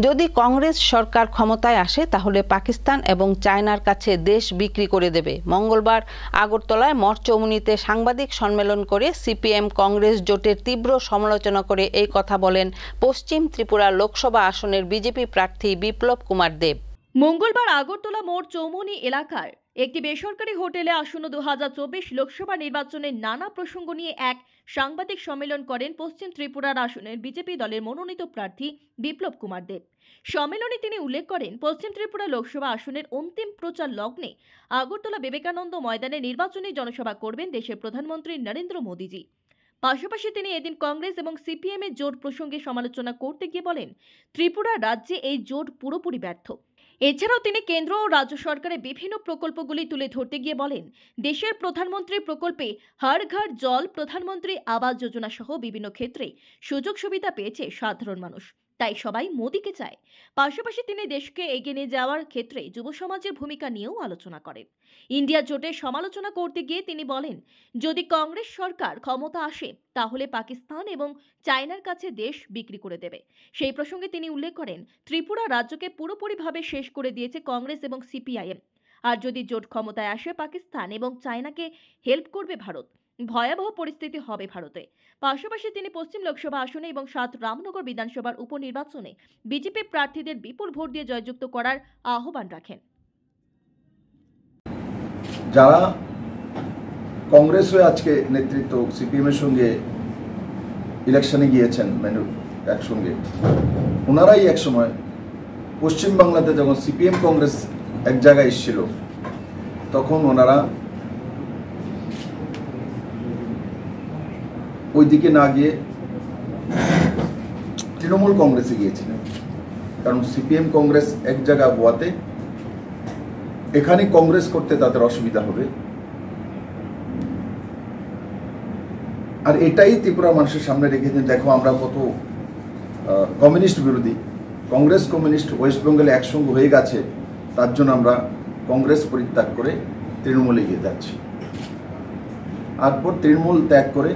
যদি কংগ্রেস সরকার ক্ষমতায় আসে তাহলে পাকিস্তান এবং চায়নার কাছে দেশ বিক্রি করে দেবে। মঙ্গলবার আগরতলায় মঠচৌমুহনীতে সাংবাদিক সম্মেলন করে সিপিএম কংগ্রেস জোটের তীব্র সমালোচনা করে এই কথা বলেন পশ্চিম ত্রিপুরা লোকসভা আসনের বিজেপি প্রার্থী বিপ্লব কুমার দেব। মঙ্গলবার আগরতলা মঠচৌমুহনী এলাকার একটি বেসরকারি হোটেলে আসন্ন 2024 লোকসভা নির্বাচনের নানা প্রসঙ্গ নিয়ে এক সাংবাদিক সম্মেলন করেন পশ্চিম ত্রিপুরার আসনের বিজেপি দলের মনোনীত প্রার্থী বিপ্লব কুমার দেব। সম্মেলনে তিনি উল্লেখ করেন, পশ্চিম ত্রিপুরা লোকসভা আসনের অন্তিম প্রচার লগ্নে আগরতলা বিবেকানন্দ ময়দানে নির্বাচনী জনসভা করবেন দেশের প্রধানমন্ত্রী নরেন্দ্র মোদীজি। পাশাপাশি তিনি এদিন কংগ্রেস এবং সিপিএম এর জোট প্রসঙ্গে সমালোচনা করতে গিয়ে বলেন, ত্রিপুরা রাজ্যে এই জোট পুরোপুরি ব্যর্থ। এছাড়াও তিনি কেন্দ্র ও রাজ্য সরকারের বিভিন্ন প্রকল্পগুলি তুলে ধরতে গিয়ে বলেন, দেশের প্রধানমন্ত্রী প্রকল্পে হর ঘর জল, প্রধানমন্ত্রী আবাস যোজনা সহ বিভিন্ন ক্ষেত্রে সুযোগ সুবিধা পেয়েছে সাধারণ মানুষ, তাই সবাই মোদীকে চায়। পাশাপাশি তিনি দেশকে এগিয়ে নিয়ে যাওয়ার ক্ষেত্রে যুব সমাজের ভূমিকা নিয়েও আলোচনা করেন। ইন্ডিয়া জোটের সমালোচনা করতে গিয়ে তিনি বলেন, যদি কংগ্রেস সরকার ক্ষমতা আসে তাহলে পাকিস্তান এবং চায়নার কাছে দেশ বিক্রি করে দেবে। সেই প্রসঙ্গে তিনি উল্লেখ করেন, ত্রিপুরা রাজ্যকে পুরোপুরিভাবে শেষ করে দিয়েছে কংগ্রেস এবং সিপিআইএম। আর যদি জোট ক্ষমতায় আসে, পাকিস্তান এবং চায়নাকে হেল্প করবে ভারত। ভয়াবহ পরিস্থিতি হবে ভারতে। পাশাপাশি তিনি পশ্চিম লোকসভা আসনে এবং 7 রামনগর বিধানসভার উপনির্বাচনে বিজেপি প্রার্থীদের বিপুল ভোট দিয়ে জয়যুক্ত করার আহ্বান রাখেন। যারা কংগ্রেস হয়ে আজকে নেতৃত্ব সিপিএম এর সঙ্গে ইলেকশনে গিয়েছেন, মানে একসঙ্গে, ওনারাই একসময় পশ্চিমবাংলাতে যখন সিপিএম কংগ্রেস এক জায়গায় এসেছিল তখন ওনারা ওই দিকে না গিয়ে তৃণমূল কংগ্রেসে গিয়েছিলেন, কারণ সিপিএম কংগ্রেস এক জায়গায় হওয়াতে এখানে কংগ্রেস করতে তাদের অসুবিধা হবে। আর এটাই ত্রিপুরা মানুষের সামনে রেখেছেন, দেখো আমরা কত কমিউনিস্ট বিরোধী, কংগ্রেস কমিউনিস্ট ওয়েস্ট বেঙ্গলে একসঙ্গে হয়ে গেছে, তার জন্য আমরা কংগ্রেস পরিত্যাগ করে তৃণমূলে গিয়ে যাচ্ছি। তারপর তৃণমূল ত্যাগ করে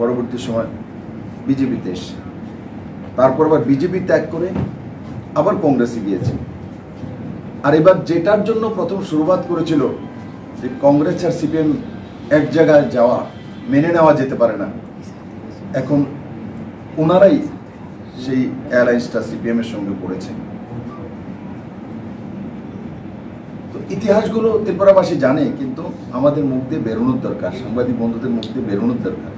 পরবর্তী সময় বিজেপিতে এসে, তারপর আবার বিজেপি ত্যাগ করে আবার কংগ্রেসে গিয়েছে। আর এবার যেটার জন্য প্রথম শুরুয়াত করেছিল যে কংগ্রেস আর সিপিএম এক জায়গায় যাওয়া মেনে নেওয়া যেতে পারে না, এখন ওনারাই সেই অ্যালায়েন্সটা সিপিএম এর সঙ্গে করেছে। তো ইতিহাসগুলো ত্রিপুরাবাসী জানে, কিন্তু আমাদের মুখ দিয়ে বেরোনোর দরকার, সাংবাদিক বন্ধুদের মুখ দিয়ে বেরোনোর দরকার।